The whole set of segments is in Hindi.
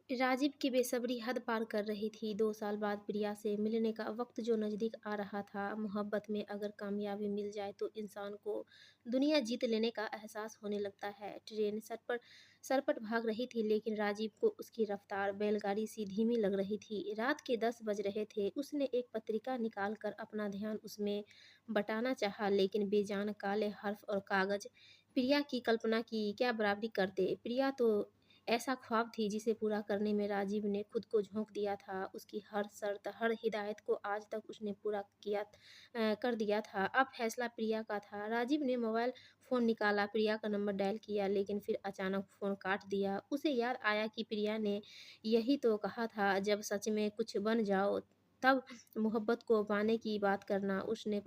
राजीव की बेसब्री हद पार कर रही थी। 2 साल बाद प्रिया से मिलने का वक़्त जो नज़दीक आ रहा था। मोहब्बत में अगर कामयाबी मिल जाए तो इंसान को दुनिया जीत लेने का एहसास होने लगता है। ट्रेन सरपट भाग रही थी, लेकिन राजीव को उसकी रफ़्तार बैलगाड़ी सी धीमी लग रही थी। रात के 10 बज रहे थे। उसने एक पत्रिका निकाल कर अपना ध्यान उसमें बटाना चाहा, लेकिन बेजान काले हर्फ़ और कागज़ प्रिया की कल्पना की क्या बराबरी करते। प्रिया तो ऐसा ख्वाब थी जिसे पूरा करने में राजीव ने खुद को झोंक दिया था। उसकी हर शर्त, हर हिदायत को आज तक उसने पूरा कर दिया था। अब फैसला प्रिया का था। राजीव ने मोबाइल फ़ोन निकाला, प्रिया का नंबर डायल किया, लेकिन फिर अचानक फ़ोन काट दिया। उसे याद आया कि प्रिया ने यही तो कहा था, जब सच में कुछ बन जाओ तब मोहब्बत को पाने की बात करना। उससे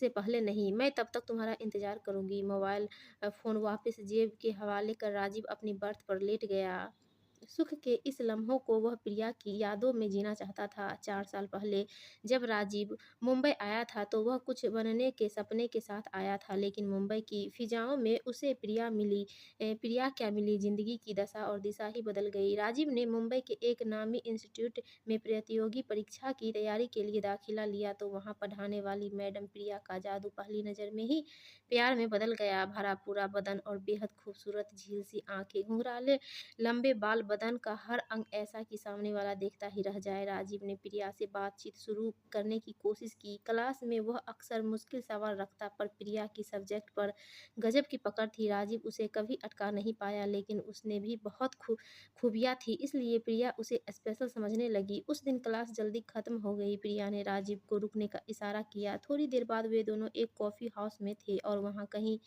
पहले नहीं। मैं तब तक तुम्हारा इंतज़ार करूँगी। मोबाइल फ़ोन वापस जेब के हवाले कर राजीव अपनी बर्थ पर लेट गया। सुख के इस लम्हों को वह प्रिया की यादों में जीना चाहता था। 4 साल पहले जब राजीव मुंबई आया था तो वह कुछ बनने के सपने के साथ आया था, लेकिन मुंबई की फ़िज़ाओं में उसे प्रिया मिली। प्रिया क्या मिली, ज़िंदगी की दशा और दिशा ही बदल गई। राजीव ने मुंबई के एक नामी इंस्टीट्यूट में प्रतियोगी परीक्षा की तैयारी के लिए दाखिला लिया तो वहाँ पढ़ाने वाली मैडम प्रिया का जादू पहली नज़र में ही प्यार में बदल गया। भरा पूरा बदन और बेहद खूबसूरत झील सी आँखें, घुंघराले लंबे बाल, बदन का हर अंग ऐसा कि सामने वाला देखता ही रह जाए। राजीव ने प्रिया से बातचीत शुरू करने की कोशिश की। क्लास में वह अक्सर मुश्किल सवाल रखता, पर प्रिया की सब्जेक्ट पर गजब की पकड़ थी। राजीव उसे कभी अटका नहीं पाया, लेकिन उसने भी बहुत खूबियाँ थी, इसलिए प्रिया उसे स्पेशल समझने लगी। उस दिन क्लास जल्दी खत्म हो गई। प्रिया ने राजीव को रुकने का इशारा किया। थोड़ी देर बाद वे दोनों एक कॉफ़ी हाउस में थे और वहाँ कहीं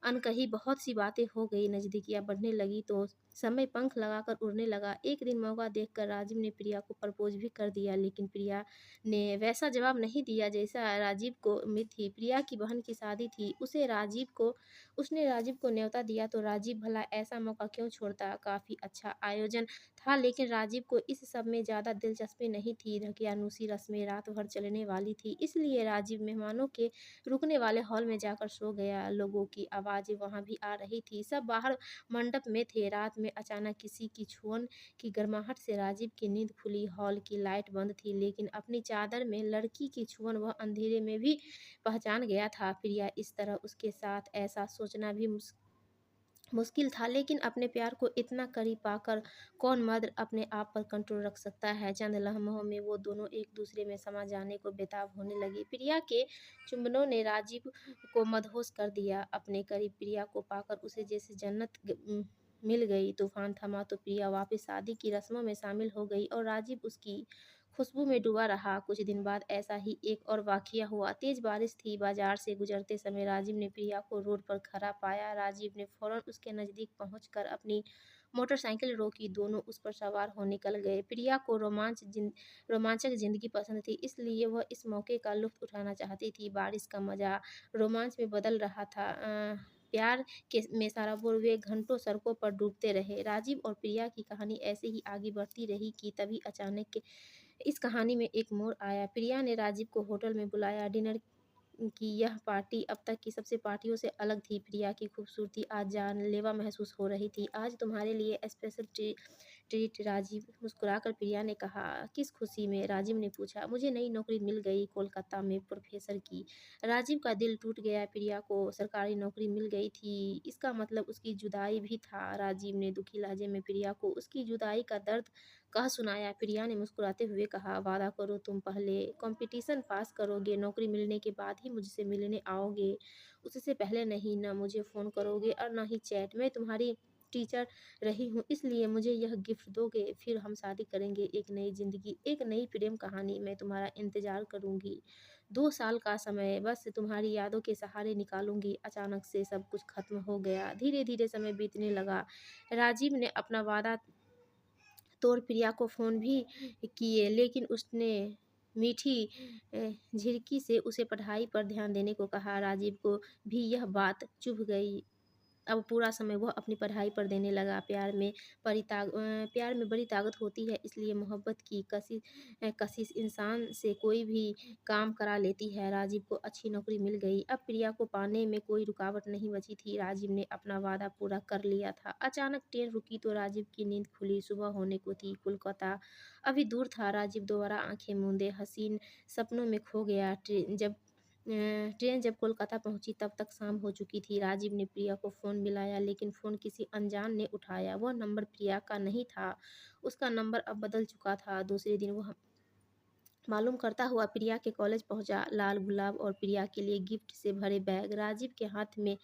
अनकही बहुत सी बातें हो गई। नज़दीकियाँ बढ़ने लगी तो समय पंख लगाकर उड़ने लगा। एक दिन मौका देखकर राजीव ने प्रिया को प्रपोज़ भी कर दिया, लेकिन प्रिया ने वैसा जवाब नहीं दिया जैसा राजीव को उम्मीद थी। प्रिया की बहन की शादी थी। उसने राजीव को न्योता दिया तो राजीव भला ऐसा मौका क्यों छोड़ता। काफ़ी अच्छा आयोजन था, लेकिन राजीव को इस सब में ज़्यादा दिलचस्पी नहीं थी। ढकियानुसी रस्में रात भर चलने वाली थी, इसलिए राजीव मेहमानों के रुकने वाले हॉल में जाकर सो गया। लोगों की आवाज़ें वहाँ भी आ रही थी। सब बाहर मंडप में थे। रात में अचानक किसी की छुअन की गर्माहट से राजीव की नींद खुली। हॉल की लाइट बंद थी, लेकिन अपनी चादर में लड़की की छुअन वह अंधेरे में भी पहचान गया था। प्रिया इस तरह उसके साथ, ऐसा सोचना भी मुश्किल था, लेकिन अपने प्यार को इतना करीब पाकर कौन मर्द अपने आप पर कंट्रोल रख सकता है। चंद लम्हों में वो दोनों एक दूसरे में समा जाने को बेताब होने लगी। प्रिया के चुंबनों ने राजीव को मदहोश कर दिया। अपने करीब प्रिया को पाकर उसे जैसे मिल गई। तूफान थमा तो प्रिया वापस शादी की रस्मों में शामिल हो गई और राजीव उसकी खुशबू में डूबा रहा। कुछ दिन बाद ऐसा ही एक और वाक़या हुआ। तेज़ बारिश थी। बाज़ार से गुज़रते समय राजीव ने प्रिया को रोड पर खड़ा पाया। राजीव ने फ़ौरन उसके नज़दीक पहुंचकर अपनी मोटरसाइकिल रोकी। दोनों उस पर सवार हो निकल गए। प्रिया को रोमांचक ज़िंदगी पसंद थी, इसलिए वह इस मौके का लुत्फ़ उठाना चाहती थी। बारिश का मज़ा रोमांच में बदल रहा था। प्यार के में सराबोर वे घंटों सड़कों पर डूबते रहे। राजीव और प्रिया की कहानी ऐसे ही आगे बढ़ती रही कि तभी अचानक इस कहानी में एक मोड़ आया। प्रिया ने राजीव को होटल में बुलाया। डिनर की यह पार्टी अब तक की सबसे पार्टियों से अलग थी। प्रिया की खूबसूरती आज जानलेवा महसूस हो रही थी। आज तुम्हारे लिए स्पेशल ट्रीट, राजीव मुस्कुराकर प्रिया ने कहा। किस खुशी में? राजीव ने पूछा। मुझे नई नौकरी मिल गई, कोलकाता में प्रोफेसर की। राजीव का दिल टूट गया। प्रिया को सरकारी नौकरी मिल गई थी, इसका मतलब उसकी जुदाई भी था। राजीव ने दुखी लहजे में प्रिया को उसकी जुदाई का दर्द कह सुनाया। प्रिया ने मुस्कुराते हुए कहा, वादा करो तुम पहले कंपटीशन पास करोगे, नौकरी मिलने के बाद ही मुझसे मिलने आओगे, उससे पहले नहीं। ना मुझे फ़ोन करोगे और ना ही चैट। मैं तुम्हारी टीचर रही हूँ, इसलिए मुझे यह गिफ्ट दोगे, फिर हम शादी करेंगे। एक नई ज़िंदगी, एक नई प्रेम कहानी। मैं तुम्हारा इंतज़ार करूँगी। 2 साल का समय बस तुम्हारी यादों के सहारे निकालूंगी। अचानक से सब कुछ खत्म हो गया। धीरे धीरे समय बीतने लगा। राजीव ने अपना वादा तोड़ प्रिया को फ़ोन भी किए, लेकिन उसने मीठी झिड़की से उसे पढ़ाई पर ध्यान देने को कहा। राजीव को भी यह बात चुभ गई। अब पूरा समय वह अपनी पढ़ाई पर देने लगा। प्यार में बड़ी ताकत होती है, इसलिए मोहब्बत की कशिश इंसान से कोई भी काम करा लेती है। राजीव को अच्छी नौकरी मिल गई। अब प्रिया को पाने में कोई रुकावट नहीं बची थी। राजीव ने अपना वादा पूरा कर लिया था। अचानक ट्रेन रुकी तो राजीव की नींद खुली। सुबह होने को थी। कोलकाता अभी दूर था। राजीव दोबारा आंखें मूंदे हसीन सपनों में खो गया। ट्रेन जब कोलकाता पहुंची तब तक शाम हो चुकी थी। राजीव ने प्रिया को फ़ोन मिलाया, लेकिन फ़ोन किसी अनजान ने उठाया। वह नंबर प्रिया का नहीं था। उसका नंबर अब बदल चुका था। दूसरे दिन वह मालूम करता हुआ प्रिया के कॉलेज पहुंचा। लाल गुलाब और प्रिया के लिए गिफ्ट से भरे बैग राजीव के हाथ में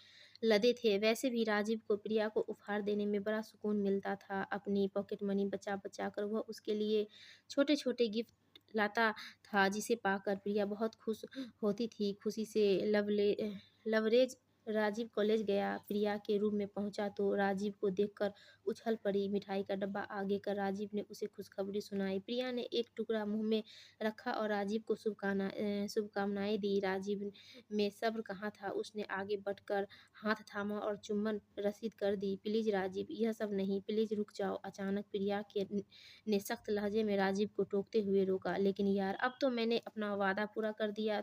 लदे थे। वैसे भी राजीव को प्रिया को उपहार देने में बड़ा सुकून मिलता था। अपनी पॉकेट मनी बचा बचा कर वह उसके लिए छोटे छोटे गिफ्ट लाता था, जिसे पाकर प्रिया बहुत खुश होती थी। खुशी से लवरेज राजीव कॉलेज गया। प्रिया के रूम में पहुंचा तो राजीव को देखकर उछल पड़ी। मिठाई का डब्बा आगे कर राजीव ने उसे खुशखबरी सुनाई। प्रिया ने एक टुकड़ा मुंह में रखा और राजीव को शुभकामनाएं दी। राजीव में सब्र कहाँ था। उसने आगे बढ़कर हाथ थामा और चुम्बन रसीद कर दी। प्लीज राजीव, यह सब नहीं, प्लीज रुक जाओ। अचानक प्रिया के ने सख्त लहजे में राजीव को टोकते हुए रोका। लेकिन यार, अब तो मैंने अपना वादा पूरा कर दिया।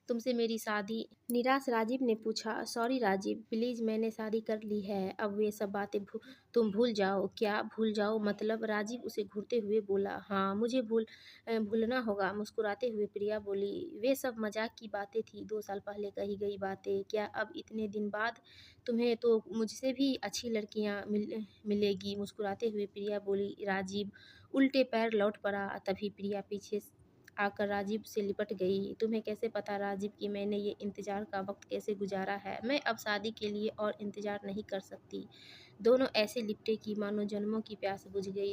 तुमसे मेरी शादी। निराश राजीव ने पूछा। सॉरी राजीव, प्लीज, मैंने शादी कर ली है। अब वे सब बातें तुम भूल जाओ। क्या भूल जाओ मतलब? राजीव उसे घूरते हुए बोला। हाँ, मुझे भूलना होगा। मुस्कुराते हुए प्रिया बोली। वे सब मजाक की बातें थी, 2 साल पहले कही गई बातें। क्या अब इतने दिन बाद तुम्हें तो मुझसे भी अच्छी लड़कियां मिलेगी? मुस्कुराते हुए प्रिया बोली। राजीव उल्टे पैर लौट पड़ा। तभी प्रिया पीछे आकर राजीव से लिपट गई। तुम्हें कैसे पता राजीव कि मैंने ये इंतजार का वक्त कैसे गुजारा है? मैं अब शादी के लिए और इंतजार नहीं कर सकती। दोनों ऐसे लिपटे कि मानो जन्मों की प्यास बुझ गई।